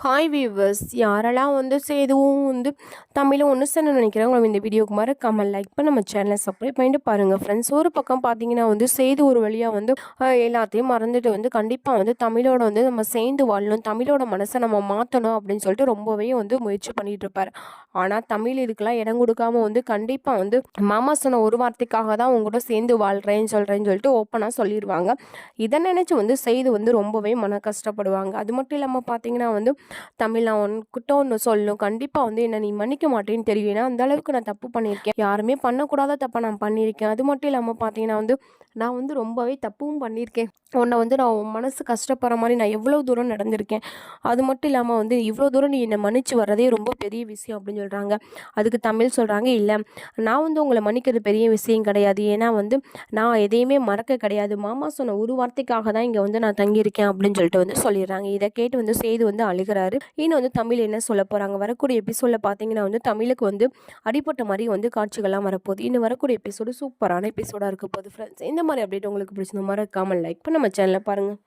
Hi viewers, யாரெல்லாம் வந்து சேதுவும் வந்து தமிழும் ஒன்று சேர நினைக்கிறாங்க இந்த வீடியோக்கு மறக்காமல் லைக் பண்ண நம்ம சேனலை சப்ஸ்கிரைப் பண்ணிட்டு பாருங்கள் ஃப்ரெண்ட்ஸ். ஒரு பக்கம் பார்த்தீங்கன்னா வந்து சேது ஒரு வழியாக வந்து எல்லாத்தையும் மறந்துட்டு வந்து கண்டிப்பாக வந்து தமிழோட வந்து நம்ம சேர்ந்து வாழணும், தமிழோட மனசை நம்ம மாற்றணும் அப்படின்னு சொல்லிட்டு ரொம்பவே வந்து முயற்சி பண்ணிட்டு இருப்பார். ஆனால் தமிழ் இதுக்கெல்லாம் இடம் கொடுக்காம வந்து கண்டிப்பாக வந்து மாமா சொன்ன ஒரு வார்த்தைக்காக தான் அவங்க கூட சேர்ந்து வாழ்கிறேன்னு சொல்லிட்டு ஓப்பனாக சொல்லிடுவாங்க. இதை நினச்சி வந்து சேது வந்து ரொம்பவே மன கஷ்டப்படுவாங்க. அது மட்டும் இல்லாமல் பார்த்தீங்கன்னா வந்து தமிழ் நான் உன்கிட்ட ஒன்று சொல்லணும், கண்டிப்பாக வந்து என்னை நீ மன்னிக்க மாட்டேன்னு தெரியும், ஏன்னா அந்த அளவுக்கு நான் தப்பு பண்ணியிருக்கேன், யாருமே பண்ணக்கூடாத தப்பை நான் பண்ணியிருக்கேன். அது மட்டும் இல்லாமல் பார்த்தீங்கன்னா வந்து நான் வந்து ரொம்பவே தப்பும் பண்ணியிருக்கேன், உன்னை வந்து நான் உன் மனசு கஷ்டப்படுற மாதிரி நான் எவ்வளோ தூரம் நடந்திருக்கேன். அது மட்டும் இல்லாமல் வந்து இவ்வளோ தூரம் நீ என்னை மன்னிச்சு வர்றதே ரொம்ப பெரிய விஷயம் அப்படின்னு சொல்கிறாங்க. அதுக்கு தமிழ் சொல்கிறாங்க, இல்லை நான் வந்து உங்களை மன்னிக்கிறது பெரிய விஷயம் கிடையாது, ஏன்னா வந்து நான் எதையுமே மறக்க கிடையாது, மாமா சொன்ன ஒரு வார்த்தைக்காக தான் இங்கே வந்து நான் தங்கியிருக்கேன் அப்படின்னு சொல்லிட்டு வந்து சொல்லிடுறாங்க. இதை கேட்டு வந்து சேது வந்து அழுகிறாரு. இன்னும் வந்து தமிழ் என்ன சொல்ல போகிறாங்க, வரக்கூடிய எபிசோடில் பார்த்தீங்கன்னா வந்து தமிழுக்கு வந்து அடிப்பட்ட மாதிரி வந்து காட்சிகள்லாம் வரப்போகுது. இன்னும் வரக்கூடிய எபிசோடு சூப்பரான எபிசோடாக இருக்க போகுது ஃப்ரெண்ட்ஸ். இந்த மாதிரி அப்டேட் உங்களுக்கு பிடிச்சிருந்த மறக்காமல் லைக் பண்ண நம்ம சேனலை பாருங்கள்.